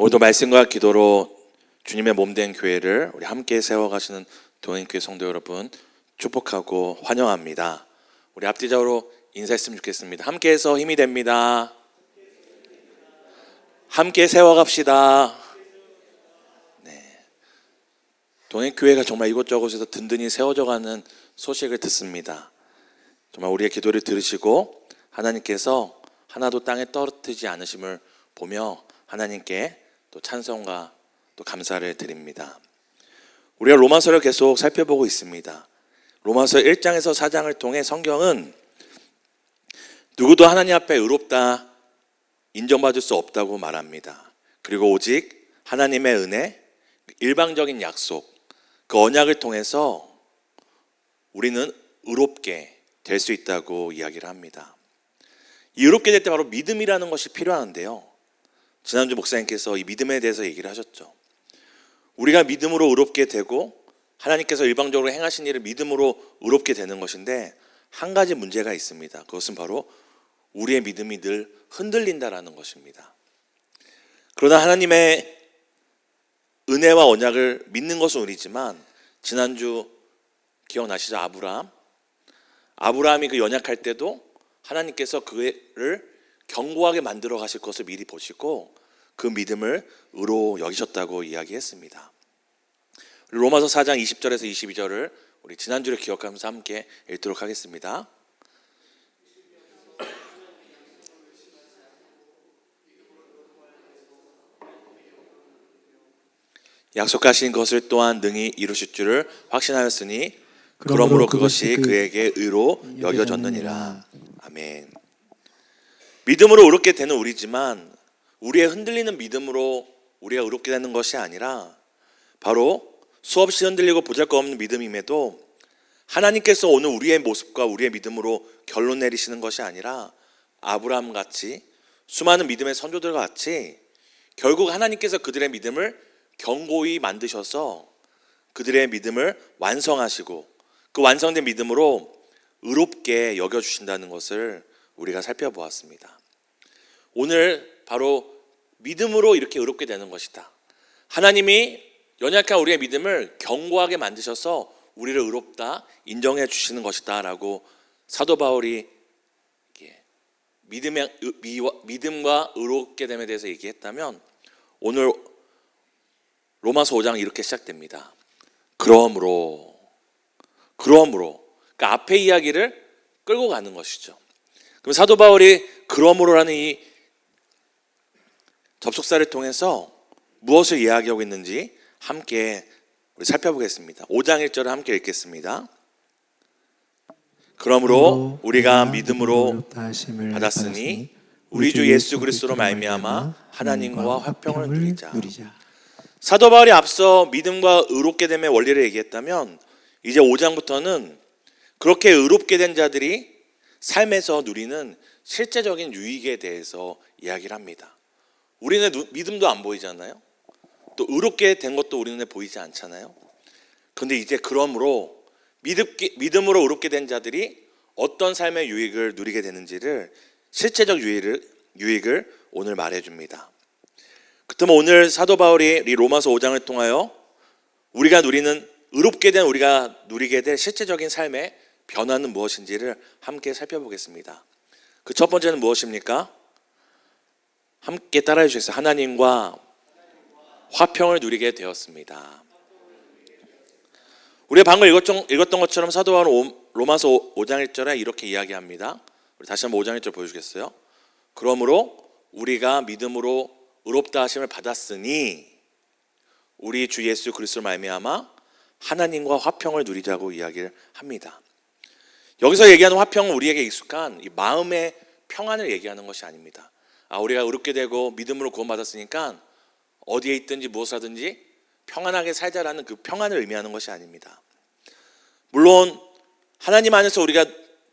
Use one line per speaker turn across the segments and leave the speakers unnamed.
오늘도 말씀과 기도로 주님의 몸된 교회를 우리 함께 세워가시는 동행교회 성도 여러분 축복하고 환영합니다. 우리 앞뒤적으로 인사했으면 좋겠습니다. 함께해서 힘이 됩니다. 함께 세워갑시다. 네. 동행교회가 정말 이곳저곳에서 든든히 세워져가는 소식을 듣습니다. 정말 우리의 기도를 들으시고 하나님께서 하나도 땅에 떨어뜨리지 않으심을 보며 하나님께 또 찬송과 또 감사를 드립니다. 우리가 로마서를 계속 살펴보고 있습니다. 로마서 1장에서 4장을 통해 성경은 누구도 하나님 앞에 의롭다 인정받을 수 없다고 말합니다. 그리고 오직 하나님의 은혜, 일방적인 약속, 그 언약을 통해서 우리는 의롭게 될 수 있다고 이야기를 합니다. 이 의롭게 될 때 바로 믿음이라는 것이 필요한데요, 지난주 목사님께서 이 믿음에 대해서 얘기를 하셨죠. 우리가 믿음으로 의롭게 되고 하나님께서 일방적으로 행하신 일을 믿음으로 의롭게 되는 것인데 한 가지 문제가 있습니다. 그것은 바로 우리의 믿음이 늘 흔들린다라는 것입니다. 그러나 하나님의 은혜와 언약을 믿는 것은 우리지만 지난주 기억나시죠? 아브라함이 그 연약할 때도 하나님께서 그를 견고하게 만들어 가실 것을 미리 보시고 그 믿음을 의로 여기셨다고 이야기했습니다. 로마서 4장 20절에서 22절을 우리 지난주를 기억하면서 함께 읽도록 하겠습니다. 약속하신 것을 또한 능히 이루실 줄을 확신하였으니 그러므로 그것이 그에게 의로 여겨졌느니라. 아멘. 믿음으로 의롭게 되는 우리지만 우리의 흔들리는 믿음으로 우리가 의롭게 되는 것이 아니라 바로 수없이 흔들리고 보잘것없는 믿음임에도 하나님께서 오늘 우리의 모습과 우리의 믿음으로 결론 내리시는 것이 아니라 아브라함같이 수많은 믿음의 선조들과 같이 결국 하나님께서 그들의 믿음을 견고히 만드셔서 그들의 믿음을 완성하시고 그 완성된 믿음으로 의롭게 여겨주신다는 것을 우리가 살펴보았습니다. 오늘 바로 믿음으로 이렇게 의롭게 되는 것이다. 하나님이 연약한 우리의 믿음을 견고하게 만드셔서 우리를 의롭다 인정해 주시는 것이다 라고 사도 바울이 믿음과 의롭게 됨에 대해서 얘기했다면 오늘 로마서 5장 이렇게 시작됩니다. 그러므로 그러니까 앞에 이야기를 끌고 가는 것이죠. 그럼 사도 바울이 그러므로라는 이 접속사를 통해서 무엇을 이야기하고 있는지 함께 우리 살펴보겠습니다. 5장 1절을 함께 읽겠습니다. 그러므로 우리가 믿음으로 받았으니 우리 주 예수 그리스도로 말미암아 하나님과 화평을 누리자. 사도 바울이 앞서 믿음과 의롭게 됨의 원리를 얘기했다면 이제 5장부터는 그렇게 의롭게 된 자들이 삶에서 누리는 실제적인 유익에 대해서 이야기를 합니다. 우리는 믿음도 안 보이잖아요. 또 의롭게 된 것도 우리 눈에 보이지 않잖아요. 그런데 이제 그러므로 믿음으로 의롭게 된 자들이 어떤 삶의 유익을 누리게 되는지를 실제적 유익을 오늘 말해줍니다. 그렇다면 오늘 사도 바울이 이 로마서 5장을 통하여 우리가 누리는 의롭게 된 우리가 누리게 될 실제적인 삶의 변화는 무엇인지를 함께 살펴보겠습니다. 그 첫 번째는 무엇입니까? 함께 따라해 주세요. 하나님과 화평을 누리게 되었습니다. 우리가 방금 읽었던 것처럼 사도 바울은 로마서 5장 1절에 이렇게 이야기합니다. 우리 다시 한번 5장 1절 보여주겠어요? 그러므로 우리가 믿음으로 의롭다 하심을 받았으니 우리 주 예수 그리스도로 말미암아 하나님과 화평을 누리자고 이야기를 합니다. 여기서 얘기하는 화평은 우리에게 익숙한 이 마음의 평안을 얘기하는 것이 아닙니다. 우리가 의롭게 되고 믿음으로 구원받았으니까 어디에 있든지 무엇을 하든지 평안하게 살자라는 그 평안을 의미하는 것이 아닙니다. 물론 하나님 안에서 우리가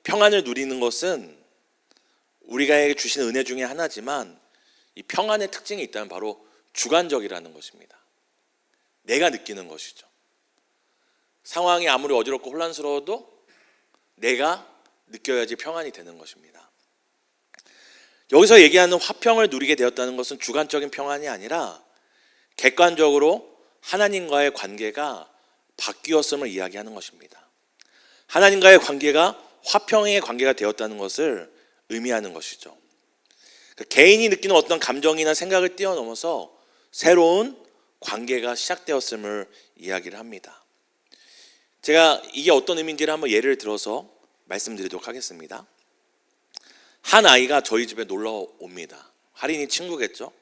평안을 누리는 것은 우리가 주신 은혜 중에 하나지만 이 평안의 특징이 있다면 바로 주관적이라는 것입니다. 내가 느끼는 것이죠. 상황이 아무리 어지럽고 혼란스러워도 내가 느껴야지 평안이 되는 것입니다. 여기서 얘기하는 화평을 누리게 되었다는 것은 주관적인 평안이 아니라 객관적으로 하나님과의 관계가 바뀌었음을 이야기하는 것입니다. 하나님과의 관계가 화평의 관계가 되었다는 것을 의미하는 것이죠. 개인이 느끼는 어떤 감정이나 생각을 뛰어넘어서 새로운 관계가 시작되었음을 이야기를 합니다. 제가 이게 어떤 의미인지를 한번 예를 들어서 말씀드리도록 하겠습니다. 한 아이가 저희 집에 놀러 옵니다. 할인이 친구겠죠.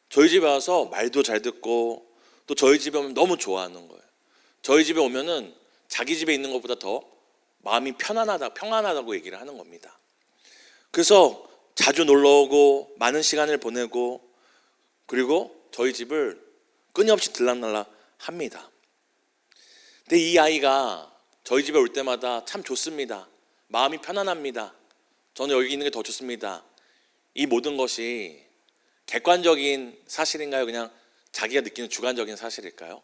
저희 집에 와서 말도 잘 듣고 또 저희 집에 오면 너무 좋아하는 거예요. 저희 집에 오면은 자기 집에 있는 것보다 더 마음이 평안하다고 얘기를 하는 겁니다. 그래서 자주 놀러 오고 많은 시간을 보내고 그리고 저희 집을 끊임없이 들락날락 합니다. 근데 이 아이가 저희 집에 올 때마다 참 좋습니다. 마음이 편안합니다. 저는 여기 있는 게 더 좋습니다. 이 모든 것이 객관적인 사실인가요? 그냥 자기가 느끼는 주관적인 사실일까요?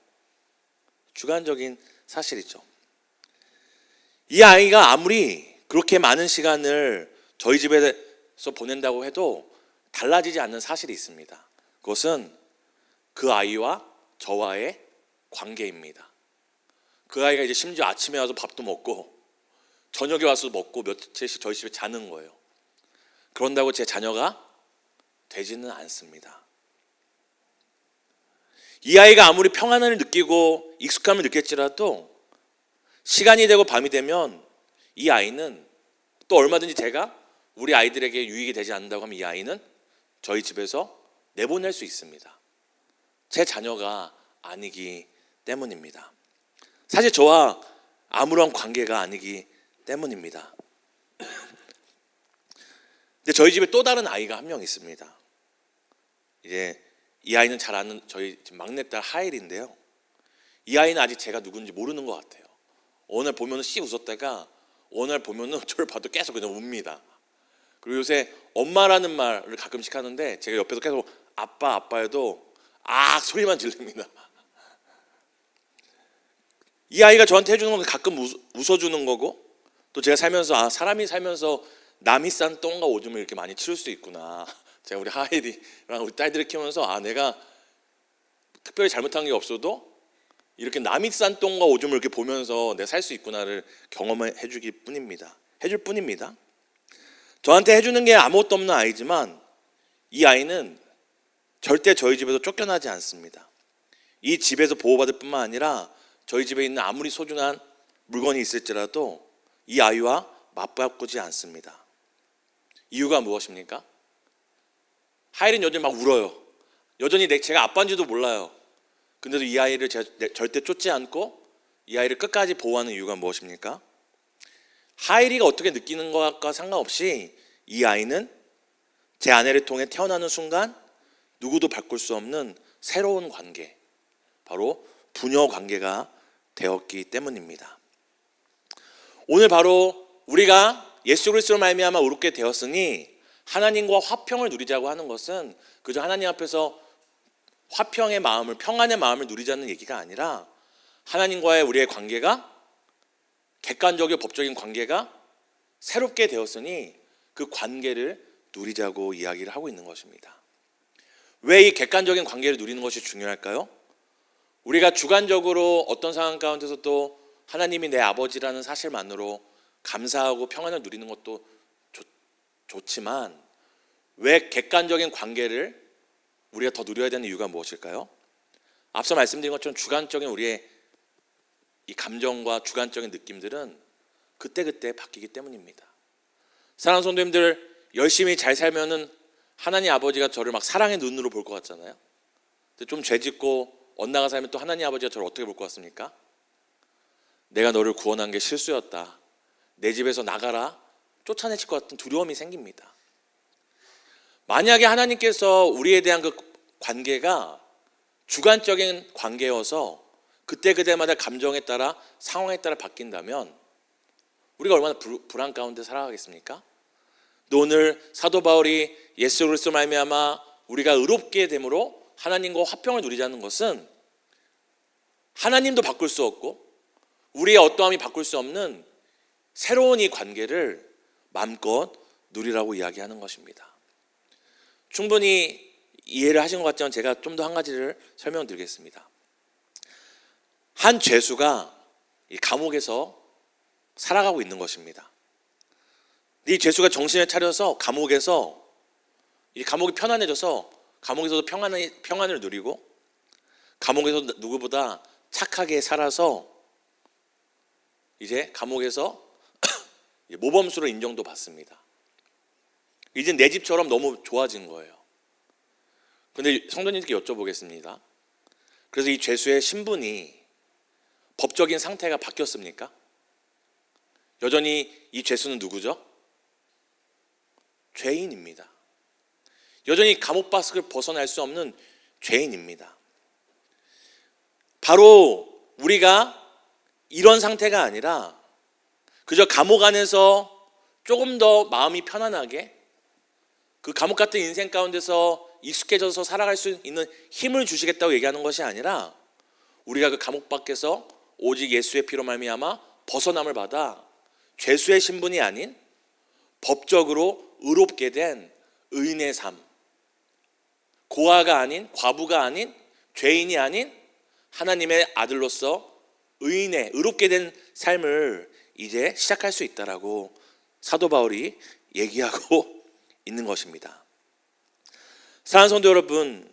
주관적인 사실이죠. 이 아이가 아무리 그렇게 많은 시간을 저희 집에서 보낸다고 해도 달라지지 않는 사실이 있습니다. 그것은 그 아이와 저와의 관계입니다. 그 아이가 이제 심지어 아침에 와서 밥도 먹고 저녁에 와서 먹고 며칠씩 저희 집에 자는 거예요. 그런다고 제 자녀가 되지는 않습니다. 이 아이가 아무리 평안을 느끼고 익숙함을 느낄지라도 시간이 되고 밤이 되면 이 아이는 또 얼마든지 제가 우리 아이들에게 유익이 되지 않는다고 하면 이 아이는 저희 집에서 내보낼 수 있습니다. 제 자녀가 아니기 때문입니다. 사실 저와 아무런 관계가 아니기 때문입니다. 근데 저희 집에 또 다른 아이가 한 명 있습니다. 이제 이 아이는 잘 아는 저희 막내딸 하엘인데요. 이 아이는 아직 제가 누군지 모르는 것 같아요. 어느 날 보면 씩 웃었다가 어느 날 보면 저를 봐도 계속 그냥 웁니다. 그리고 요새 엄마라는 말을 가끔씩 하는데 제가 옆에서 계속 아빠 해도 소리만 지릅니다. 이 아이가 저한테 해주는 건 가끔 웃어주는 거고 또 제가 살면서 사람이 살면서 남이 싼 똥과 오줌을 이렇게 많이 치울 수 있구나. 제가 우리 하엘이랑 우리 딸들을 키우면서 내가 특별히 잘못한 게 없어도 이렇게 남이 싼 똥과 오줌을 이렇게 보면서 내가 살 수 있구나를 경험해 해줄 뿐입니다. 저한테 해주는 게 아무것도 없는 아이지만 이 아이는 절대 저희 집에서 쫓겨나지 않습니다. 이 집에서 보호받을 뿐만 아니라 저희 집에 있는 아무리 소중한 물건이 있을지라도 이 아이와 맞바꾸지 않습니다. 이유가 무엇입니까? 하일은 요즘 막 울어요. 여전히 제가 아빠인지도 몰라요. 근데도 이 아이를 제가 절대 쫓지 않고 이 아이를 끝까지 보호하는 이유가 무엇입니까? 하일이가 어떻게 느끼는 것과 상관없이 이 아이는 제 아내를 통해 태어나는 순간 누구도 바꿀 수 없는 새로운 관계, 바로 부녀 관계가 되었기 때문입니다. 오늘 바로 우리가 예수 그리스도로 말미암아 의롭게 되었으니 하나님과 화평을 누리자고 하는 것은 그저 하나님 앞에서 화평의 마음을, 평안의 마음을 누리자는 얘기가 아니라 하나님과의 우리의 관계가 객관적이고 법적인 관계가 새롭게 되었으니 그 관계를 누리자고 이야기를 하고 있는 것입니다. 왜 이 객관적인 관계를 누리는 것이 중요할까요? 우리가 주관적으로 어떤 상황 가운데서도 하나님이 내 아버지라는 사실만으로 감사하고 평안을 누리는 것도 좋지만 왜 객관적인 관계를 우리가 더 누려야 되는 이유가 무엇일까요? 앞서 말씀드린 것처럼 주관적인 우리의 이 감정과 주관적인 느낌들은 그때그때 바뀌기 때문입니다. 사랑하는 성도님들, 열심히 잘 살면은 하나님 아버지가 저를 막 사랑의 눈으로 볼 것 같잖아요. 근데 좀 죄짓고 엇나가 살면 또 하나님 아버지가 저를 어떻게 볼 것 같습니까? 내가 너를 구원한 게 실수였다. 내 집에서 나가라. 쫓아내실 것 같은 두려움이 생깁니다. 만약에 하나님께서 우리에 대한 그 관계가 주관적인 관계여서 그때그때마다 감정에 따라 상황에 따라 바뀐다면 우리가 얼마나 불안 가운데 살아가겠습니까? 또 오늘 사도 바울이 예수 그리스도 말미암아 우리가 의롭게 됨으로 하나님과 화평을 누리자는 것은 하나님도 바꿀 수 없고 우리의 어떠함이 바꿀 수 없는 새로운 이 관계를 마음껏 누리라고 이야기하는 것입니다. 충분히 이해를 하신 것 같지만 제가 좀 더 한 가지를 설명드리겠습니다. 한 죄수가 이 감옥에서 살아가고 있는 것입니다. 이 죄수가 정신을 차려서 감옥에서 이 감옥이 편안해져서 감옥에서도 평안을 누리고 감옥에서 누구보다 착하게 살아서 이제 감옥에서 모범수로 인정도 받습니다. 이제 내 집처럼 너무 좋아진 거예요. 그런데 성도님께 여쭤보겠습니다. 그래서 이 죄수의 신분이 법적인 상태가 바뀌었습니까? 여전히 이 죄수는 누구죠? 죄인입니다. 여전히 감옥바스를 벗어날 수 없는 죄인입니다. 바로 우리가 이런 상태가 아니라 그저 감옥 안에서 조금 더 마음이 편안하게 그 감옥 같은 인생 가운데서 익숙해져서 살아갈 수 있는 힘을 주시겠다고 얘기하는 것이 아니라 우리가 그 감옥 밖에서 오직 예수의 피로 말미암아 벗어남을 받아 죄수의 신분이 아닌 법적으로 의롭게 된 의인의 삶, 고아가 아닌, 과부가 아닌, 죄인이 아닌 하나님의 아들로서 의인의 의롭게 된 삶을 이제 시작할 수 있다라고 사도 바울이 얘기하고 있는 것입니다. 사랑하는 성도 여러분,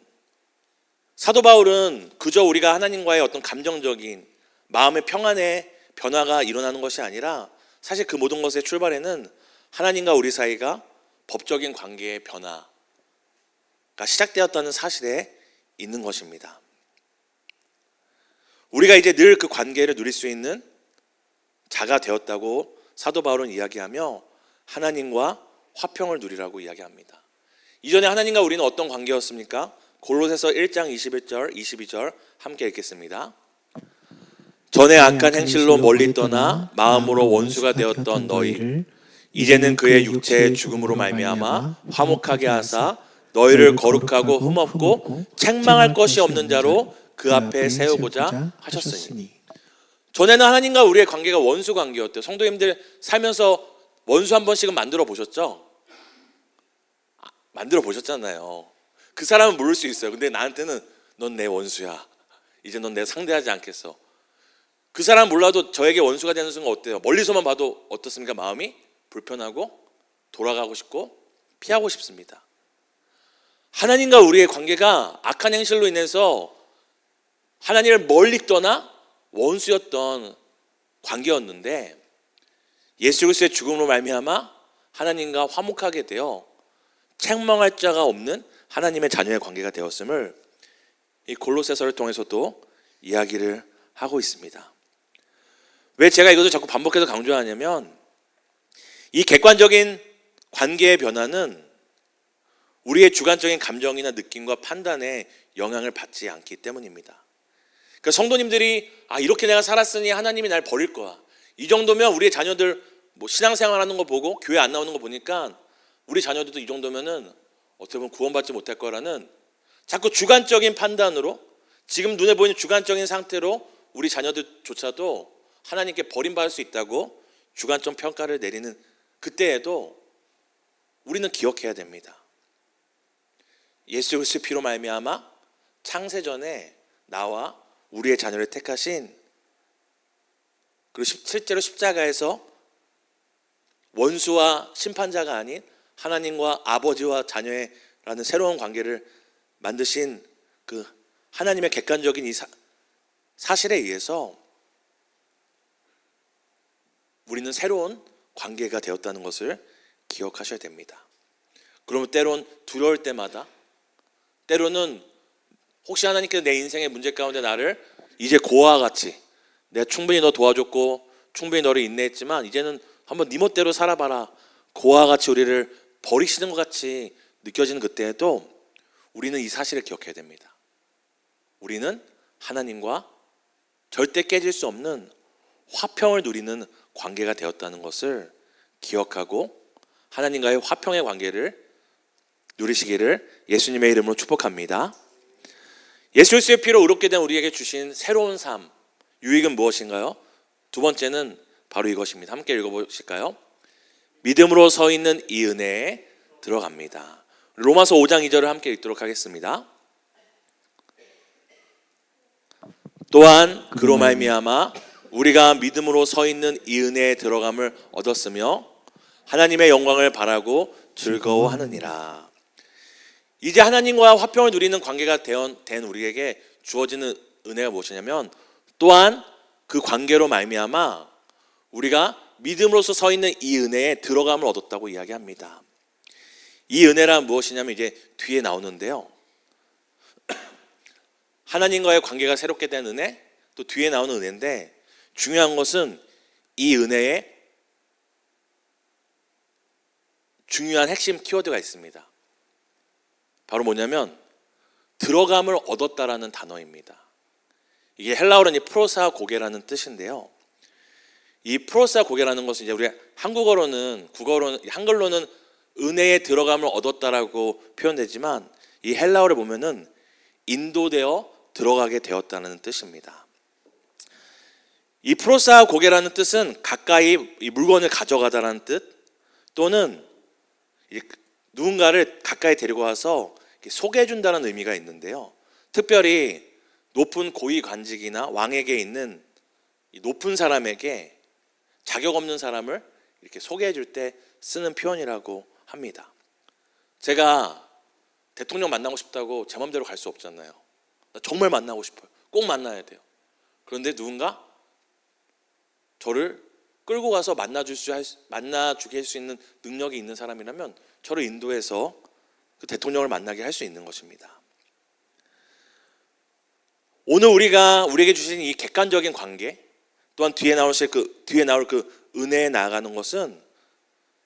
사도 바울은 그저 우리가 하나님과의 어떤 감정적인 마음의 평안의 변화가 일어나는 것이 아니라 사실 그 모든 것의 출발에는 하나님과 우리 사이가 법적인 관계의 변화가 시작되었다는 사실에 있는 것입니다. 우리가 이제 늘 그 관계를 누릴 수 있는 자가 되었다고 사도 바울은 이야기하며 하나님과 화평을 누리라고 이야기합니다. 이전에 하나님과 우리는 어떤 관계였습니까? 골로새서 1장 21절, 22절 함께 읽겠습니다. 전에 악한 행실로 멀리 떠나 마음으로 원수가 되었던 너희를 이제는 그의 육체의 죽음으로 말미암아 화목하게 하사 너희를 거룩하고 흠없고 책망할 것이 없는 자로 그 앞에 세우고자 하셨으니. 전에는 하나님과 우리의 관계가 원수 관계였대요. 성도님들 살면서 원수 한 번씩은 만들어 보셨죠? 만들어 보셨잖아요. 그 사람은 모를 수 있어요. 근데 나한테는 넌 내 원수야. 이제 넌 내가 상대하지 않겠어. 그 사람 몰라도 저에게 원수가 되는 순간 어때요? 멀리서만 봐도 어떻습니까? 마음이 불편하고 돌아가고 싶고 피하고 싶습니다. 하나님과 우리의 관계가 악한 행실로 인해서 하나님을 멀리 떠나 원수였던 관계였는데 예수 그리스도의 죽음으로 말미암아 하나님과 화목하게 되어 책망할 자가 없는 하나님의 자녀의 관계가 되었음을 이 골로새서를 통해서도 이야기를 하고 있습니다. 왜 제가 이것을 자꾸 반복해서 강조하냐면 이 객관적인 관계의 변화는 우리의 주관적인 감정이나 느낌과 판단에 영향을 받지 않기 때문입니다. 그러니까 성도님들이 이렇게 내가 살았으니 하나님이 날 버릴 거야. 이 정도면 우리의 자녀들 신앙생활하는 거 보고 교회 안 나오는 거 보니까 우리 자녀들도 이 정도면은 어떻게 보면 구원받지 못할 거라는 자꾸 주관적인 판단으로 지금 눈에 보이는 주관적인 상태로 우리 자녀들조차도 하나님께 버림받을 수 있다고 주관적 평가를 내리는 그때에도 우리는 기억해야 됩니다. 예수 그리스도의 피로 말미암아 창세전에 나와 우리의 자녀를 택하신 그리고 실제로 십자가에서 원수와 심판자가 아닌 하나님과 아버지와 자녀라는 새로운 관계를 만드신 그 하나님의 객관적인 이 사실에 의해서 우리는 새로운 관계가 되었다는 것을 기억하셔야 됩니다. 그러면 때론 두려울 때마다 때로는 혹시 하나님께서 내 인생의 문제 가운데 나를 이제 고아와 같이 내가 충분히 너 도와줬고 충분히 너를 인내했지만 이제는 한번 네 멋대로 살아봐라. 고아와 같이 우리를 버리시는 것 같이 느껴지는 그때에도 우리는 이 사실을 기억해야 됩니다. 우리는 하나님과 절대 깨질 수 없는 화평을 누리는 관계가 되었다는 것을 기억하고 하나님과의 화평의 관계를 누리시기를 예수님의 이름으로 축복합니다. 예수 그리스도의 피로 의롭게 된 우리에게 주신 새로운 삶, 유익은 무엇인가요? 두 번째는 바로 이것입니다. 함께 읽어보실까요? 믿음으로 서 있는 이 은혜에 들어갑니다. 로마서 5장 2절을 함께 읽도록 하겠습니다. 또한 그로 말미암아 우리가 믿음으로 서 있는 이 은혜에 들어감을 얻었으며 하나님의 영광을 바라고 즐거워하느니라. 이제 하나님과 화평을 누리는 관계가 된 우리에게 주어지는 은혜가 무엇이냐면, 또한 그 관계로 말미암아 우리가 믿음으로서 서 있는 이 은혜에 들어감을 얻었다고 이야기합니다. 이 은혜란 무엇이냐면 이제 뒤에 나오는데요, 하나님과의 관계가 새롭게 된 은혜, 또 뒤에 나오는 은혜인데, 중요한 것은 이 은혜에 중요한 핵심 키워드가 있습니다. 바로 뭐냐면 들어감을 얻었다라는 단어입니다. 이게 헬라어로는 프로사 고게라는 뜻인데요, 이 프로사 고게라는 것은 이제 우리 한글로는 은혜에 들어감을 얻었다라고 표현되지만, 이 헬라어를 보면은 인도되어 들어가게 되었다는 뜻입니다. 이 프로사 고게라는 뜻은 가까이 이 물건을 가져가다라는 뜻, 또는 누군가를 가까이 데리고 와서 소개해 준다는 의미가 있는데요, 특별히 높은 고위 관직이나 왕에게 있는 이 높은 사람에게 자격 없는 사람을 이렇게 소개해 줄 때 쓰는 표현이라고 합니다. 제가 대통령 만나고 싶다고 제 맘대로 갈 수 없잖아요. 나 정말 만나고 싶어요. 꼭 만나야 돼요. 그런데 누군가 저를 끌고 가서 만나주게 할 수 있는 능력이 있는 사람이라면 저를 인도해서 그 대통령을 만나게 할 수 있는 것입니다. 오늘 우리에게 주신 이 객관적인 관계, 또한 뒤에 나올 그 은혜에 나아가는 것은,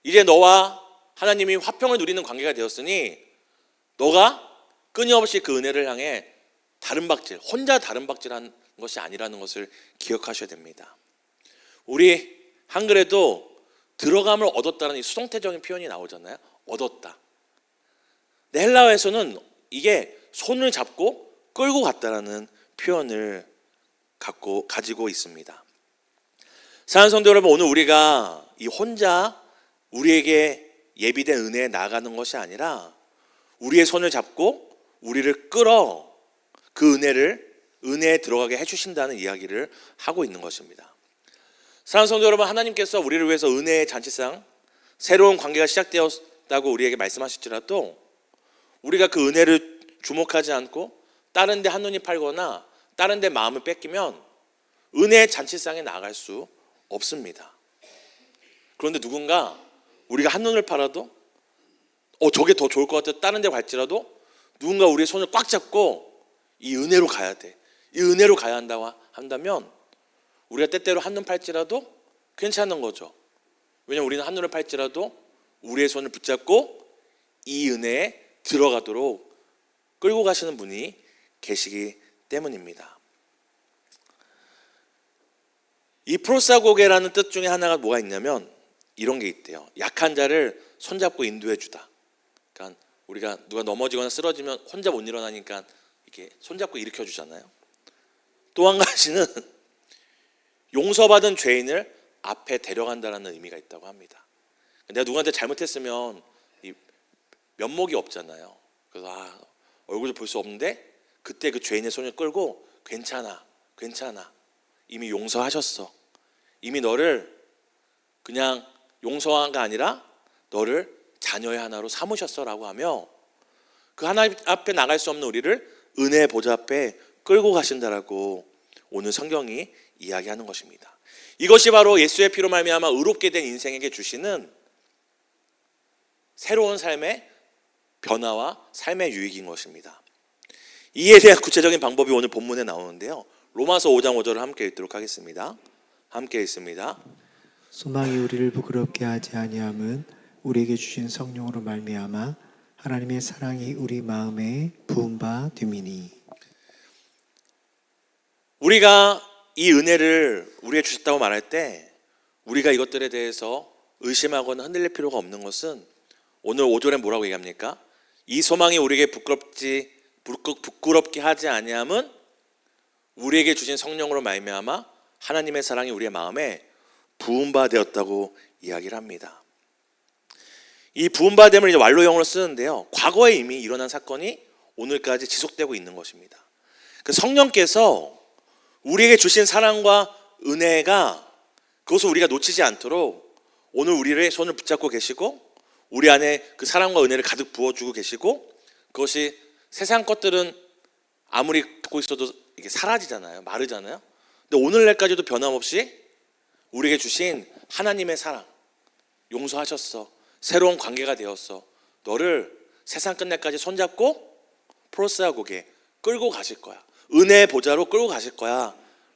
이제 너와 하나님이 화평을 누리는 관계가 되었으니 너가 끊임없이 그 은혜를 향해 혼자 다른 박질한 것이 아니라는 것을 기억하셔야 됩니다. 우리 한글에도 들어감을 얻었다는 이 수동태적인 표현이 나오잖아요. 얻었다. 근데 헬라어에서는 이게 손을 잡고 끌고 갔다라는 표현을 가지고 있습니다. 사랑하는 성도 여러분, 오늘 우리가 이 혼자 우리에게 예비된 은혜에 나아가는 것이 아니라 우리의 손을 잡고 우리를 끌어 그 은혜에 들어가게 해주신다는 이야기를 하고 있는 것입니다. 사랑하는 성도 여러분, 하나님께서 우리를 위해서 은혜의 잔치상 새로운 관계가 시작되었다고 우리에게 말씀하실지라도 우리가 그 은혜를 주목하지 않고 다른 데 한눈이 팔거나 다른 데 마음을 뺏기면 은혜의 잔치상에 나아갈 수 없습니다. 그런데 누군가 우리가 한눈을 팔아도 저게 더 좋을 것 같아 다른 데 갈지라도 누군가 우리의 손을 꽉 잡고 이 은혜로 가야 돼, 이 은혜로 가야 한다고 한다면 우리가 때때로 한눈 팔지라도 괜찮은 거죠. 왜냐하면 우리는 한눈을 팔지라도 우리의 손을 붙잡고 이 은혜에 들어가도록 끌고 가시는 분이 계시기 때문입니다. 이 프로사고게라는 뜻 중에 하나가 뭐가 있냐면 이런 게 있대요. 약한 자를 손잡고 인도해 주다. 그러니까 우리가 누가 넘어지거나 쓰러지면 혼자 못 일어나니까 이렇게 손잡고 일으켜 주잖아요. 또 한 가지는 용서받은 죄인을 앞에 데려간다는 의미가 있다고 합니다. 내가 누구한테 잘못했으면 이 면목이 없잖아요. 그래서 얼굴을 볼 수 없는데 그때 그 죄인의 손을 끌고 괜찮아 이미 용서하셨어, 이미 너를 그냥 용서한 게 아니라 너를 자녀의 하나로 삼으셨어 라고 하며 그 하나님 앞에 나갈 수 없는 우리를 은혜의 보좌 앞에 끌고 가신다라고 오늘 성경이 이야기하는 것입니다. 이것이 바로 예수의 피로 말미암아 의롭게 된 인생에게 주시는 새로운 삶의 변화와 삶의 유익인 것입니다. 이에 대한 구체적인 방법이 오늘 본문에 나오는데요, 로마서 5장 5절을 함께 읽도록 하겠습니다. 함께 읽습니다.
소망이 우리를 부끄럽게 하지 아니함은 우리에게 주신 성령으로 말미암아 하나님의 사랑이 우리 마음에 부은 바 됨이니.
우리가 이 은혜를 우리에게 주셨다고 말할 때 우리가 이것들에 대해서 의심하거나 흔들릴 필요가 없는 것은 오늘 5절에 뭐라고 얘기합니까? 이 소망이 우리에게 부끄럽게 하지 아니함은 우리에게 주신 성령으로 말미암아 하나님의 사랑이 우리의 마음에 부은 바 되었다고 이야기를 합니다. 이 부음받음을 이제 완료형으로 쓰는데요. 과거에 이미 일어난 사건이 오늘까지 지속되고 있는 것입니다. 그 성령께서 우리에게 주신 사랑과 은혜가 그것을 우리가 놓치지 않도록 오늘 우리의 손을 붙잡고 계시고 우리 안에 그 사랑과 은혜를 가득 부어주고 계시고 그것이 세상 것들은 아무리 갖고 있어도 이게 사라지잖아요. 마르잖아요. 근데 오늘날까지도 변함없이 우리에게 주신 하나님의 사랑, 용서하셨어. 새로운 관계가 되었어. 너를 세상 끝날까지 손잡고 프로스아 곡에 끌고 가실 거야. 은혜의 보좌로 끌고 가실 거야.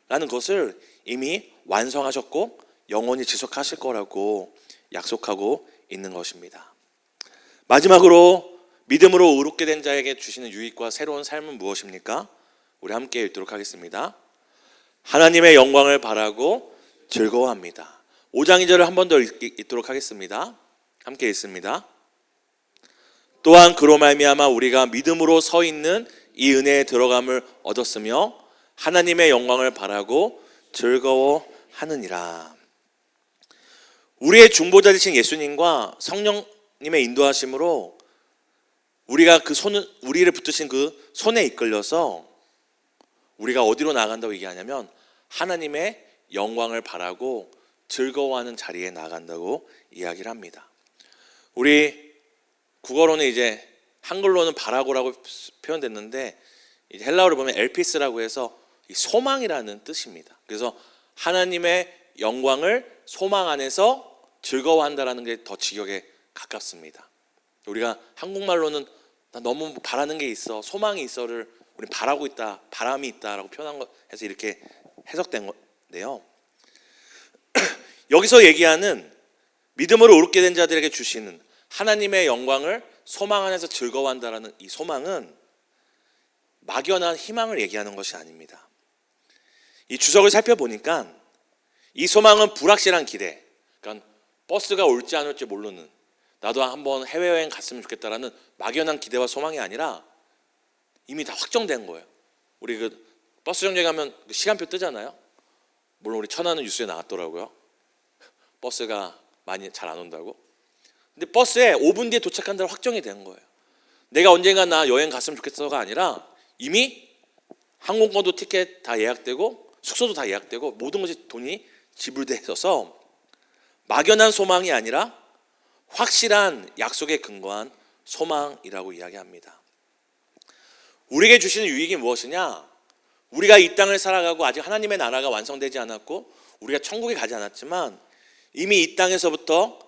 라는 것을 이미 완성하셨고 영원히 지속하실 거라고 약속하고 있는 것입니다. 마지막으로 믿음으로 의롭게 된 자에게 주시는 유익과 새로운 삶은 무엇입니까? 우리 함께 읽도록 하겠습니다. 하나님의 영광을 바라고 즐거워합니다. 5장 2절을 한 번 더 읽도록 하겠습니다. 함께 읽습니다. 또한 그로 말미암아 우리가 믿음으로 서 있는 이 은혜에 들어감을 얻었으며 하나님의 영광을 바라고 즐거워하느니라. 우리의 중보자 되신 예수님과 성령님의 인도하심으로 우리가 우리를 붙드신 그 손에 이끌려서 우리가 어디로 나아간다고 얘기하냐면 하나님의 영광을 바라고 즐거워하는 자리에 나아간다고 이야기를 합니다. 우리 국어로는 이제 한글로는 바라고라고 표현됐는데 이제 헬라어로 보면 엘피스라고 해서 소망이라는 뜻입니다. 그래서 하나님의 영광을 소망 안에서 즐거워한다라는 게 더 직역에 가깝습니다. 우리가 한국말로는 나 너무 바라는 게 있어, 소망이 있어를 우리 바라고 있다, 바람이 있다라고 표현한 거 해서 이렇게 해석된 건데요. 여기서 얘기하는 믿음으로 의롭게 된 자들에게 주시는 하나님의 영광을 소망 안에서 즐거워한다라는 이 소망은 막연한 희망을 얘기하는 것이 아닙니다. 이 주석을 살펴보니까 이 소망은 불확실한 기대, 그러니까 버스가 올지 안 올지 모르는, 나도 한번 해외여행 갔으면 좋겠다라는 막연한 기대와 소망이 아니라 이미 다 확정된 거예요. 우리 그 버스 정류장에 가면 시간표 뜨잖아요. 물론 우리 천안은 뉴스에 나왔더라고요. 버스가 많이 잘 안 온다고. 근데 버스에 5분 뒤에 도착한다고 확정이 된 거예요. 내가 언젠가 나 여행 갔으면 좋겠어가 아니라 이미 항공권도 티켓 다 예약되고 숙소도 다 예약되고 모든 것이 돈이 지불돼 있어서 막연한 소망이 아니라 확실한 약속에 근거한 소망이라고 이야기합니다. 우리에게 주시는 유익이 무엇이냐? 우리가 이 땅을 살아가고 아직 하나님의 나라가 완성되지 않았고 우리가 천국에 가지 않았지만 이미 이 땅에서부터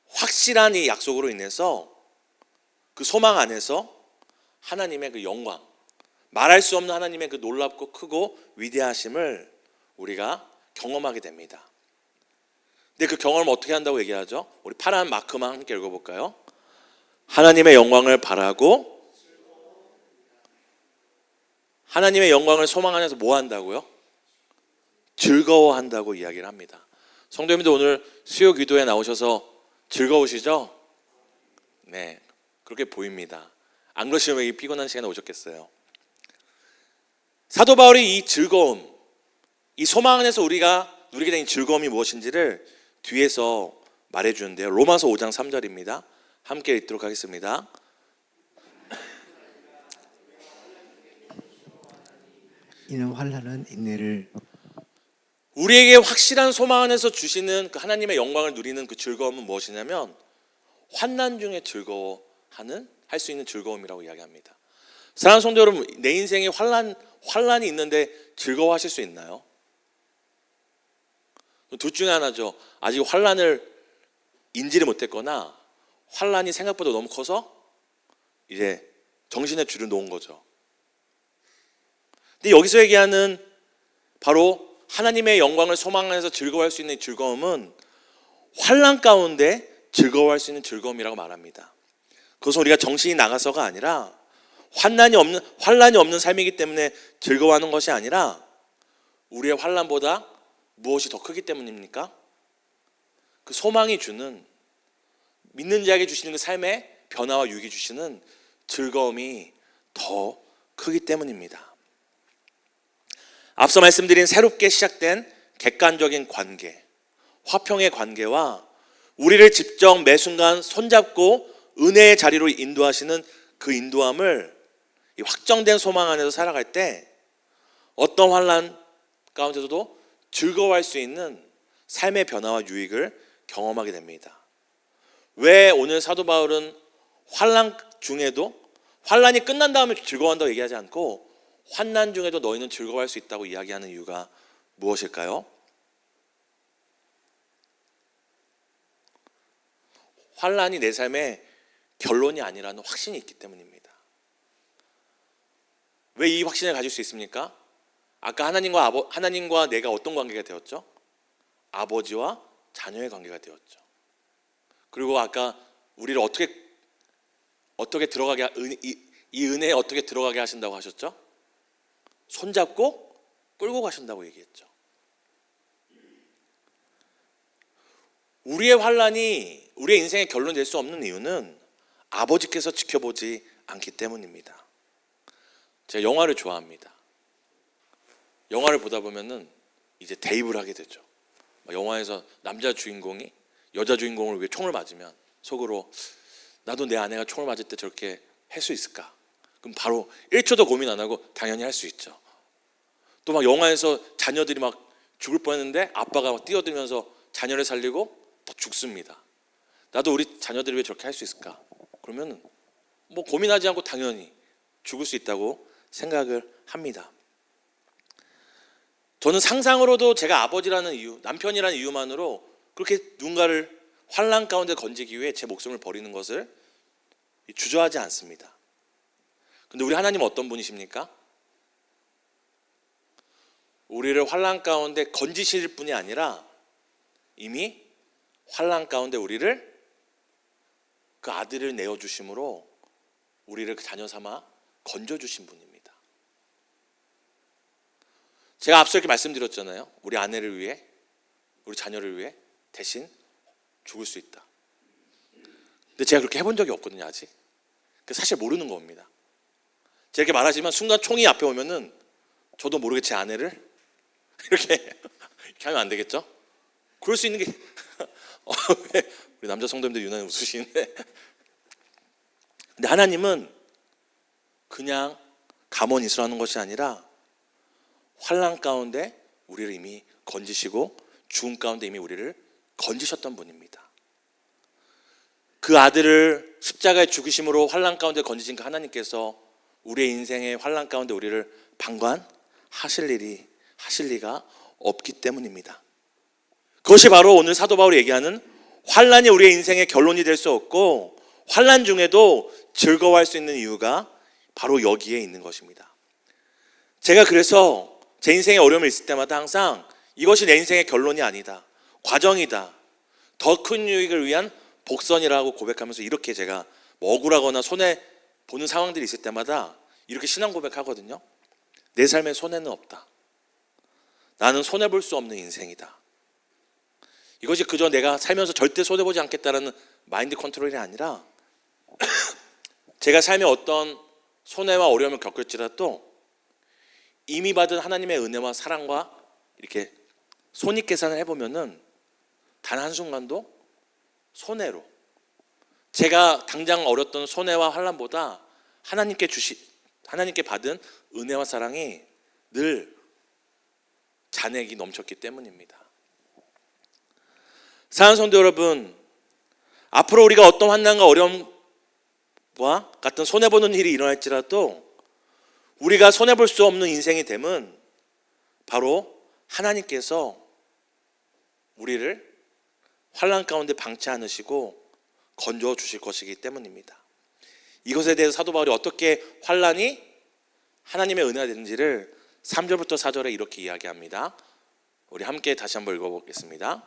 확실한 이 약속으로 인해서 그 소망 안에서 하나님의 그 영광, 말할 수 없는 하나님의 그 놀랍고 크고 위대하심을 우리가 경험하게 됩니다. 근데 그 경험을 어떻게 한다고 얘기하죠? 우리 파란 마크만 함께 읽어볼까요? 하나님의 영광을 바라고 하나님의 영광을 소망 안에서 뭐 한다고요? 즐거워한다고 이야기를 합니다. 성도님들 오늘 수요 기도에 나오셔서 즐거우시죠? 네, 그렇게 보입니다. 안 그러시면 이 피곤한 시간에 오셨겠어요. 사도 바울이 이 즐거움, 이 소망 안에서 우리가 누리게 된 즐거움이 무엇인지를 뒤에서 말해주는데요. 로마서 5장 3절입니다. 함께 읽도록 하겠습니다.
이는 환난은 인내를.
우리에게 확실한 소망 안에서 주시는 그 하나님의 영광을 누리는 그 즐거움은 무엇이냐면 환난 중에 즐거워하는 할 수 있는 즐거움이라고 이야기합니다. 사랑하는 성도 여러분, 내 인생에 환난이 있는데 즐거워하실 수 있나요? 둘 중에 하나죠. 아직 환난을 인지를 못했거나 환난이 생각보다 너무 커서 이제 정신의 줄을 놓은 거죠. 근데 여기서 얘기하는 바로 하나님의 영광을 소망해서 즐거워할 수 있는 즐거움은 환난 가운데 즐거워할 수 있는 즐거움이라고 말합니다. 그것은 우리가 정신이 나가서가 아니라 환난이 없는 삶이기 때문에 즐거워하는 것이 아니라 우리의 환난보다 무엇이 더 크기 때문입니까? 그 소망이 주는, 믿는 자에게 주시는 그 삶의 변화와 유익이 주시는 즐거움이 더 크기 때문입니다. 앞서 말씀드린 새롭게 시작된 객관적인 관계, 화평의 관계와 우리를 직접 매 순간 손잡고 은혜의 자리로 인도하시는 그 인도함을 이 확정된 소망 안에서 살아갈 때 어떤 환난 가운데서도 즐거워할 수 있는 삶의 변화와 유익을 경험하게 됩니다. 왜 오늘 사도 바울은 환난 중에도 환난이 끝난 다음에 즐거워한다고 얘기하지 않고 환난 중에도 너희는 즐거워할 수 있다고 이야기하는 이유가 무엇일까요? 환난이 내 삶의 결론이 아니라는 확신이 있기 때문입니다. 왜 이 확신을 가질 수 있습니까? 아까 하나님과 내가 어떤 관계가 되었죠? 아버지와 자녀의 관계가 되었죠. 그리고 아까 우리를 어떻게 들어가게 이 은혜에 어떻게 들어가게 하신다고 하셨죠? 손잡고 끌고 가신다고 얘기했죠. 우리의 환난이 우리의 인생의 결론이 될 수 없는 이유는 아버지께서 지켜보지 않기 때문입니다. 제가 영화를 좋아합니다. 영화를 보다 보면은 이제 대입을 하게 되죠. 영화에서 남자 주인공이 여자 주인공을 위해 총을 맞으면 속으로 나도 내 아내가 총을 맞을 때 저렇게 할 수 있을까? 그럼 바로 1초도 고민 안 하고 당연히 할 수 있죠. 또 막 영화에서 자녀들이 막 죽을 뻔했는데 아빠가 막 뛰어들면서 자녀를 살리고 더 죽습니다. 나도 우리 자녀들을 위해 저렇게 할 수 있을까? 그러면 뭐 고민하지 않고 당연히 죽을 수 있다고 생각을 합니다. 저는 상상으로도 제가 아버지라는 이유, 남편이라는 이유만으로 그렇게 누군가를 환난 가운데 건지기 위해 제 목숨을 버리는 것을 주저하지 않습니다. 근데 우리 하나님은 어떤 분이십니까? 우리를 환난 가운데 건지실 분이 아니라 이미 환난 가운데 우리를 그 아들을 내어주심으로 우리를 자녀 삼아 건져주신 분입니다. 제가 앞서 이렇게 말씀드렸잖아요. 우리 아내를 위해, 우리 자녀를 위해 대신 죽을 수 있다. 근데 제가 그렇게 해본 적이 없거든요, 아직. 사실 모르는 겁니다. 제가 이렇게 말하지만 순간 총이 앞에 오면은 저도 모르게 제 아내를 이렇게 하면 안 되겠죠? 그럴 수 있는 게 우리 남자 성도님들 유난히 웃으시는데, 근데 하나님은 그냥 가만히 있으라는 것이 아니라 환난 가운데 우리를 이미 건지시고 죽음 가운데 이미 우리를 건지셨던 분입니다. 그 아들을 십자가에 죽으심으로 환난 가운데 건지신 그 하나님께서 우리의 인생의 환난 가운데 우리를 방관하실 리가 없기 때문입니다. 그것이 바로 오늘 사도 바울이 얘기하는 환난이 우리의 인생의 결론이 될 수 없고 환난 중에도 즐거워할 수 있는 이유가 바로 여기에 있는 것입니다. 제가 그래서 제 인생에 어려움이 있을 때마다 항상 이것이 내 인생의 결론이 아니다, 과정이다, 더 큰 유익을 위한 복선이라고 고백하면서 이렇게 제가 억울하거나 손해보는 상황들이 있을 때마다 이렇게 신앙 고백하거든요. 내 삶에 손해는 없다. 나는 손해볼 수 없는 인생이다. 이것이 그저 내가 살면서 절대 손해보지 않겠다라는 마인드 컨트롤이 아니라 제가 삶에 어떤 손해와 어려움을 겪을지라도 이미 받은 하나님의 은혜와 사랑과 이렇게 손익 계산을 해보면은 단 한순간도 손해로, 제가 당장 얻었던 손해와 환난보다 하나님께 받은 은혜와 사랑이 늘 잔액이 넘쳤기 때문입니다. 사랑하는 성도 여러분, 앞으로 우리가 어떤 환난과 어려움과 같은 손해보는 일이 일어날지라도 우리가 손해볼 수 없는 인생이 됨은 바로 하나님께서 우리를 환난 가운데 방치 않으시고 건져 주실 것이기 때문입니다. 이것에 대해서 사도 바울이 어떻게 환난이 하나님의 은혜가 되는지를 3절부터 4절에 이렇게 이야기합니다. 우리 함께 다시 한번 읽어보겠습니다.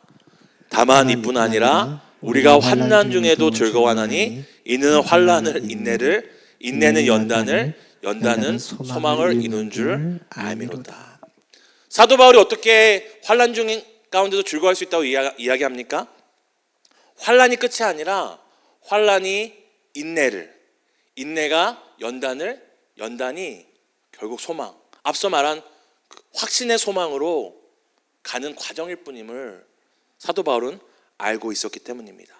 다만 이뿐 아니라 우리가 환난 중에도 즐거워하나니 이는 환난을 인내는 연단은 소망을 이룬 줄 알미로다. 사도 바울이 어떻게 환난 중 가운데도 즐거워할 수 있다고 이야기합니까? 환난이 끝이 아니라 환난이 인내가 연단이 결국 소망, 앞서 말한 확신의 소망으로 가는 과정일 뿐임을 사도 바울은 알고 있었기 때문입니다.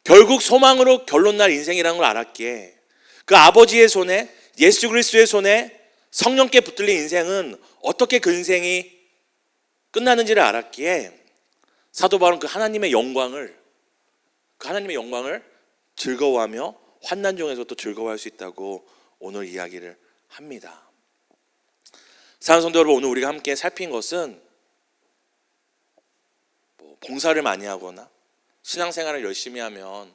결국 소망으로 결론날 인생이라는 걸 알았기에 그 아버지의 손에, 예수 그리스도의 손에 성령께 붙들린 인생은 어떻게 그 인생이 끝나는지를 알았기에 사도 바울은 그 하나님의 영광을 즐거워하며 환난 중에서도 즐거워할 수 있다고 오늘 이야기를 합니다. 사랑하는 성도 여러분, 오늘 우리가 함께 살핀 것은 봉사를 많이 하거나 신앙생활을 열심히 하면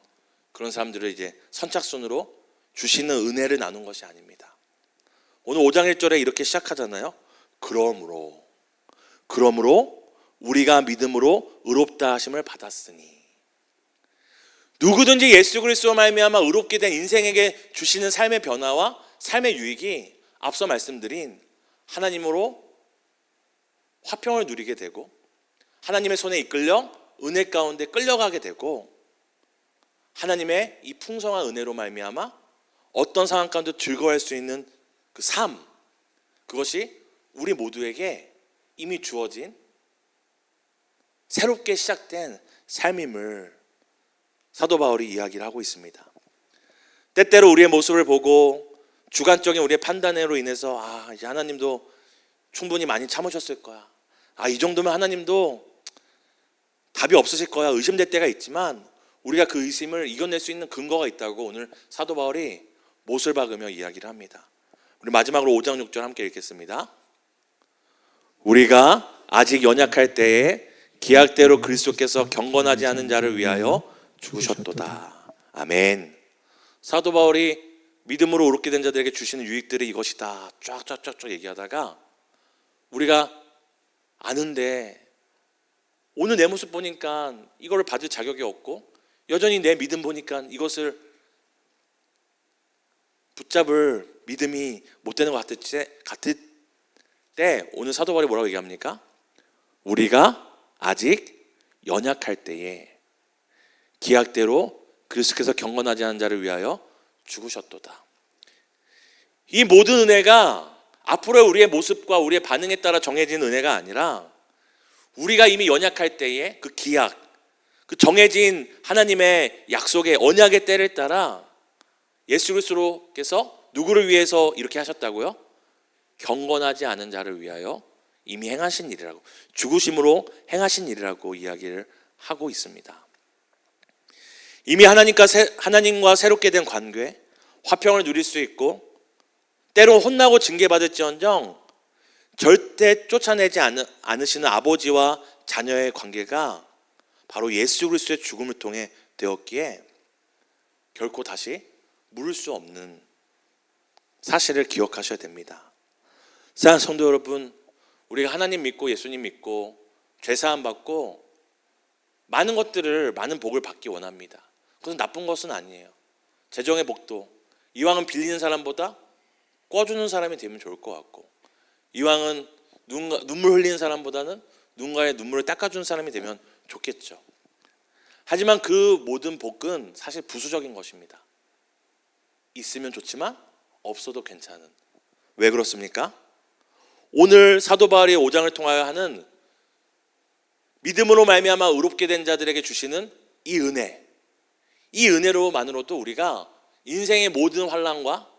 그런 사람들을 이제 선착순으로 주시는 은혜를 나눈 것이 아닙니다. 오늘 5장 1절에 이렇게 시작하잖아요. 그러므로 우리가 믿음으로 의롭다 하심을 받았으니. 누구든지 예수 그리스도로 말미암아 의롭게 된 인생에게 주시는 삶의 변화와 삶의 유익이 앞서 말씀드린 하나님으로 화평을 누리게 되고 하나님의 손에 이끌려 은혜 가운데 끌려가게 되고 하나님의 이 풍성한 은혜로 말미암아 어떤 상황 가운데 즐거워할 수 있는 그 삶, 그것이 우리 모두에게 이미 주어진 새롭게 시작된 삶임을 사도 바울이 이야기를 하고 있습니다. 때때로 우리의 모습을 보고 주관적인 우리의 판단으로 인해서 이제 하나님도 충분히 많이 참으셨을 거야, 이 정도면 하나님도 답이 없으실 거야, 의심될 때가 있지만 우리가 그 의심을 이겨낼 수 있는 근거가 있다고 오늘 사도 바울이 못을 박으며 이야기를 합니다. 우리 마지막으로 5장 6절 함께 읽겠습니다. 우리가 아직 연약할 때에 기약대로 그리스도께서 경건하지 않은 자를 위하여 죽으셨도다. 아멘. 사도 바울이 믿음으로 의롭게 된 자들에게 주시는 유익들이 이것이다 쫙쫙쫙 얘기하다가 우리가 아는데 오늘 내 모습 보니까 이걸 받을 자격이 없고 여전히 내 믿음 보니까 이것을 붙잡을 믿음이 못 되는 것 같을 때 오늘 사도 바울이 뭐라고 얘기합니까? 우리가 아직 연약할 때에 기약대로 그리스도께서 경건하지 않은 자를 위하여 죽으셨도다. 이 모든 은혜가 앞으로 우리의 모습과 우리의 반응에 따라 정해진 은혜가 아니라 우리가 이미 연약할 때에 그 기약, 그 정해진 하나님의 약속의 언약의 때를 따라 예수 그리스도께서 누구를 위해서 이렇게 하셨다고요? 경건하지 않은 자를 위하여 이미 행하신 일이라고, 죽으심으로 행하신 일이라고 이야기를 하고 있습니다. 이미 하나님과 새롭게 된 관계, 화평을 누릴 수 있고 때로 혼나고 징계받을지언정 절대 쫓아내지 않으시는 아버지와 자녀의 관계가 바로 예수 그리스도의 죽음을 통해 되었기에 결코 다시 물을 수 없는 사실을 기억하셔야 됩니다. 사랑하는 성도 여러분, 우리가 하나님 믿고 예수님 믿고 죄사함 받고 많은 복을 받기 원합니다. 그것은 나쁜 것은 아니에요. 재정의 복도 이왕은 빌리는 사람보다 꿔주는 사람이 되면 좋을 것 같고, 이왕은 눈물 흘리는 사람보다는 누군가의 눈물을 닦아주는 사람이 되면 좋겠죠. 하지만 그 모든 복은 사실 부수적인 것입니다. 있으면 좋지만 없어도 괜찮은. 왜 그렇습니까? 오늘 사도 바울이 5장을 통하여 하는 믿음으로 말미암아 의롭게 된 자들에게 주시는 이 은혜로만으로도 우리가 인생의 모든 환난과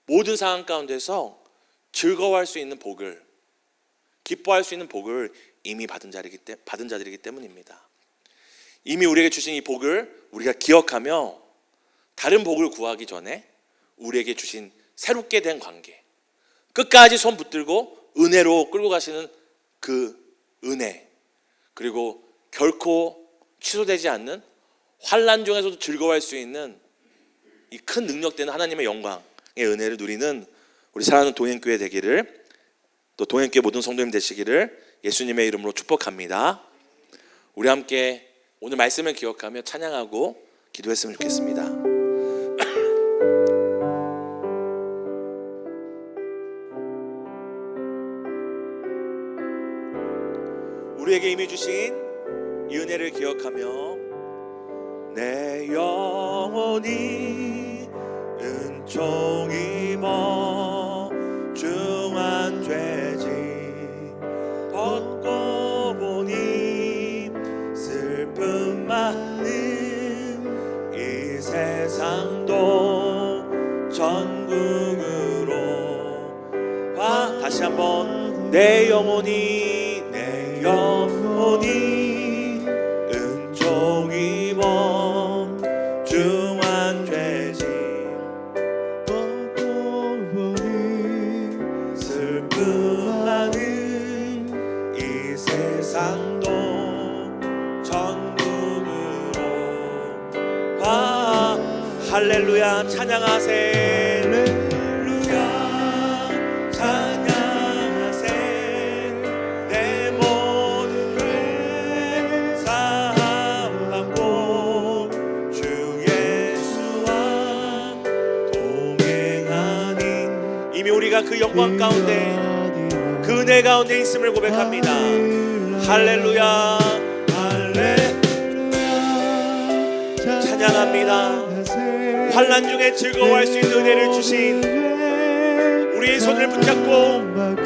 모든 상황 가운데서 즐거워할 수 있는 복을, 기뻐할 수 있는 복을 이미 받은 자들이기 때문입니다. 이미 우리에게 주신 이 복을 우리가 기억하며 다른 복을 구하기 전에 우리에게 주신 새롭게 된 관계, 끝까지 손 붙들고 은혜로 끌고 가시는 그 은혜, 그리고 결코 취소되지 않는 환난 중에서도 즐거워할 수 있는 이 큰 능력되는 하나님의 영광의 은혜를 누리는 우리 사랑하는 동행교회 되기를, 또 동행교회 모든 성도님 되시기를 예수님의 이름으로 축복합니다. 우리 함께 오늘 말씀을 기억하며 찬양하고 기도했으면 좋겠습니다. 우리에게 이미 주신 이 은혜를 기억하며 내 영혼이 은총이 멍중한 죄짐 벗고 보니 다시 한번 내 영혼이 은총 입어 중한 죄짐 슬픔 많은 이 세상도 천국으로 와 할렐루야 찬양하세 할렐루야 찬양하세 내 모든 죄 사함받고 주 예수와 동행하니 이미 우리가 그 영광 가운데 그 은혜 가운데 있음을 고백합니다. 할렐루야 할렐루야 찬양합니다. 환난 중에 즐거워할 수 있는 은혜를 주신 우리의 손을 붙잡고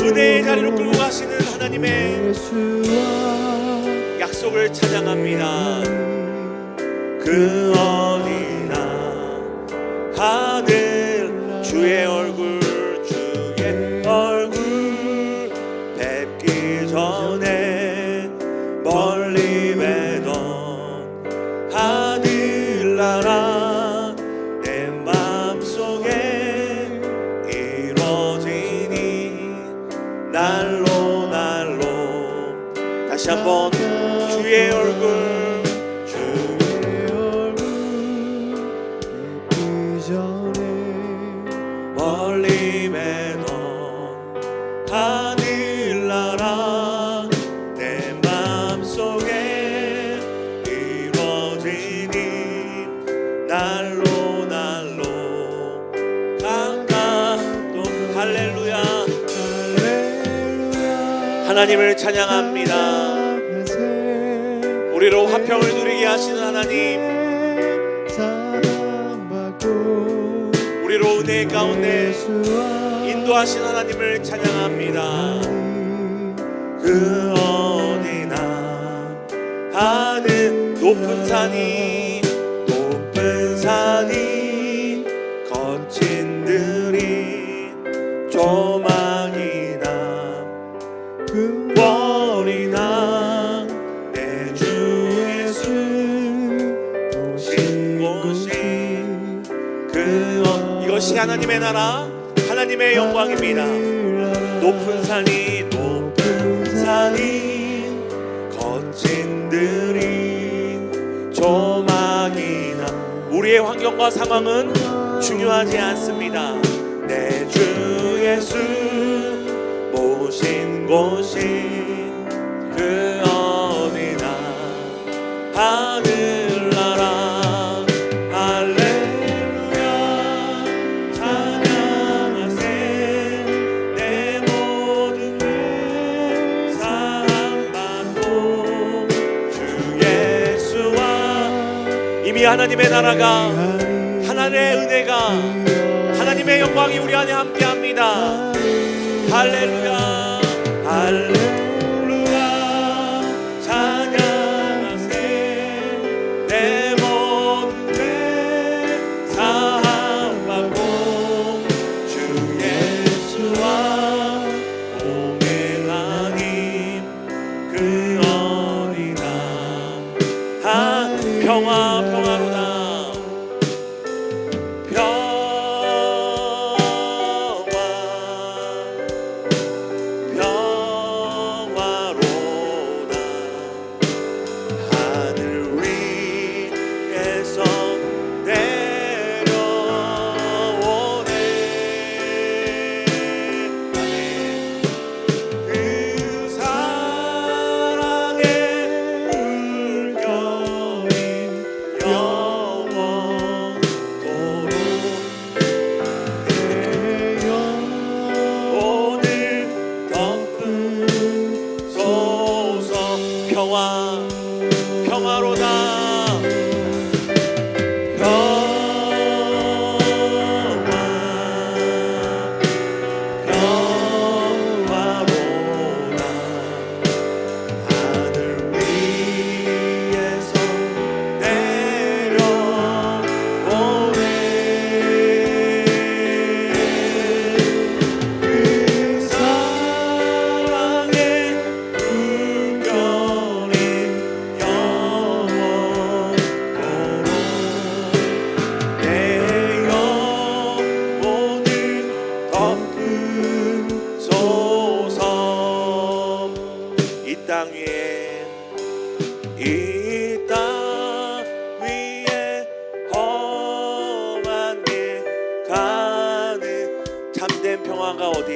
은혜의 자리로 끌고 가시는 하나님의 약속을 찬양합니다. 그 어디나 하늘 주의 얼굴 뵙기 전에 멀리 뵈던 하늘나라 내 마음속에 이루어지니 날로 다시 한번 주의 얼굴 뵙기 전에 멀리 뵈던 하늘나라 내 마음속에 이루어지니 날로 가까도 할렐루야 하나님을 찬양합니다. 우리로 화평을 누리게 하시는 하나님, 우리로 은혜 가운데 인도하신 하나님을 찬양합니다. 그 어디나 하늘 높은 산이 거친 들이 조망이나 머리나 내 주 예수 오신 곳이 이것이 하나님의 나라 하나님의 영광입니다. 높은 산이 거친 들이 조망이나 우리의 환경과 상황은 중요하지 않습니다. 내 주 예수 모신 곳이 그 어디나 하늘나라 할렐루야 찬양하세 내 모든 죄 사함받고 주 예수와 이미 하나님의 나라가 하나님의 은혜가 하나님의 영광이 우리 안에 함께합니다. 할렐루야 할렐루야 찬양하세 내 모든 죄 사함받고 주 예수와 동행하니 그 어디나 평화로다 평화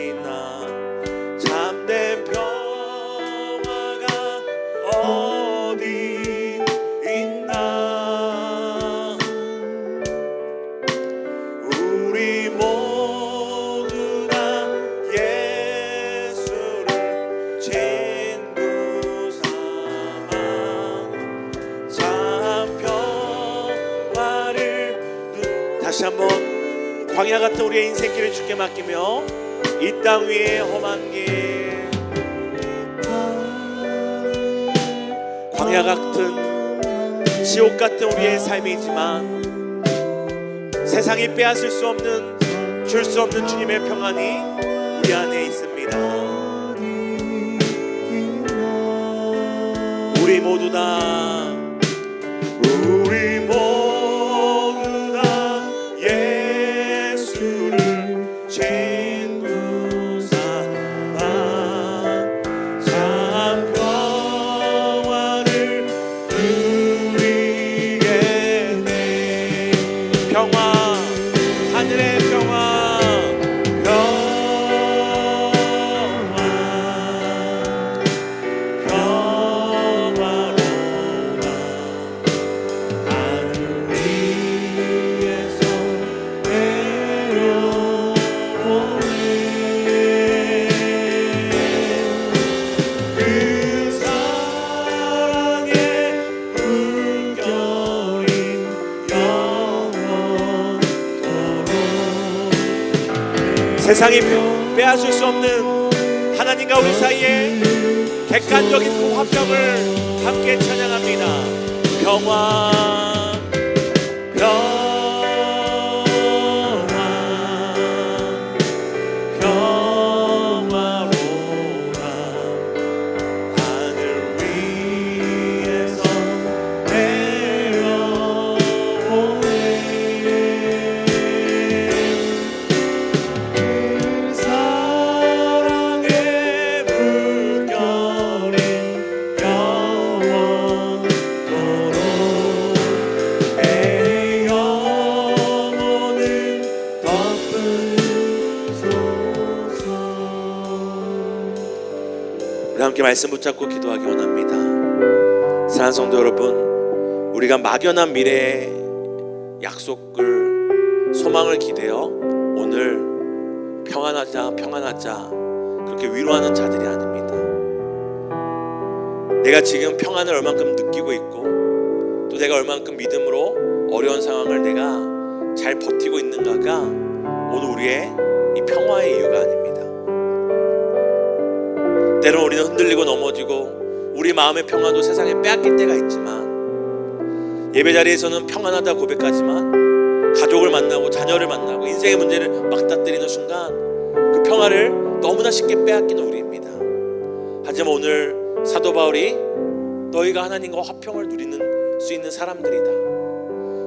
있나 참된 평화가 어디 있나 우리 모두 다 예수를 친구 삼아 참 평화를 다시 한번 광야 같은 우리의 인생길을 주께 맡기며 이 땅 위에 험한 길 광야 같은 지옥 같은 우리의 삶이지만 세상이 빼앗을 수 없는 줄 수 없는 주님의 평안이 우리 안에 있습니다. 우리 모두 다 예수를 친구 삼아 참 평화를 누리게 돼 평화 하늘의 평화 평화로다 하늘 위에서 내려오네 그 사랑의 물결이 영원토록 세상이 빼앗을 수 없는 하나님과 우리 사이에 객관적인 그 화평을 함께 찬양합니다. 평화 평화로다 하늘 위에서 내려오네 그 사랑의 물결이 영원토록 내 영혼을 덮으소서. 우리 함께 말씀 붙잡고 기도하기 원합니다. 사랑하는 성도 여러분, 우리가 막연한 미래의 약속을 소망을 기대어 오늘 평안하자 그렇게 위로하는 자들이 아닙니다. 내가 지금 평안을 얼만큼 느끼고 있고 또 내가 얼만큼 믿음으로 어려운 상황을 내가 잘 버티고 있는가가 오늘 우리의 이 평화의 이유가 아닙니다. 때론 우리는 흔들리고 넘어지고 우리 마음의 평화도 세상에 빼앗길 때가 있지만 예배 자리에서는 평안하다 고백하지만 가족을 만나고 자녀를 만나고 인생의 문제를 맞닥뜨리는 순간 그 평화를 너무나 쉽게 빼앗기는 우리입니다. 하지만 오늘 사도 바울이 너희가 하나님과 화평을 누리는 수 있는 사람들이다.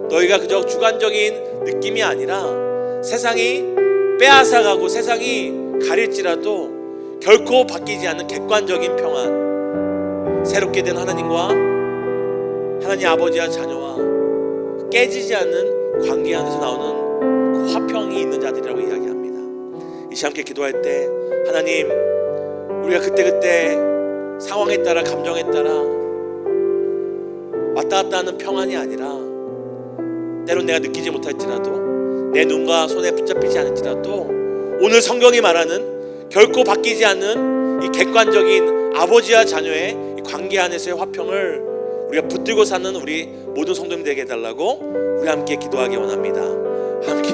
너희가 그저 주관적인 느낌이 아니라 세상이 빼앗아가고 세상이 가릴지라도 결코 바뀌지 않는 객관적인 평안, 새롭게 된 하나님과 하나님 아버지와 자녀와 깨지지 않는 관계 안에서 나오는 그 화평이 있는 자들이라고 이야기합니다. 이 시간 함께 기도할 때 하나님, 우리가 그때그때 상황에 따라 감정에 따라 왔다 갔다 하는 평안이 아니라 때론 내가 느끼지 못할지라도 내 눈과 손에 붙잡히지 않을지라도 오늘 성경이 말하는 결코 바뀌지 않는 이 객관적인 아버지와 자녀의 이 관계 안에서의 화평을 우리가 붙들고 사는 우리 모든 성도님들에게 해달라고 우리 함께 기도하기 원합니다. 함께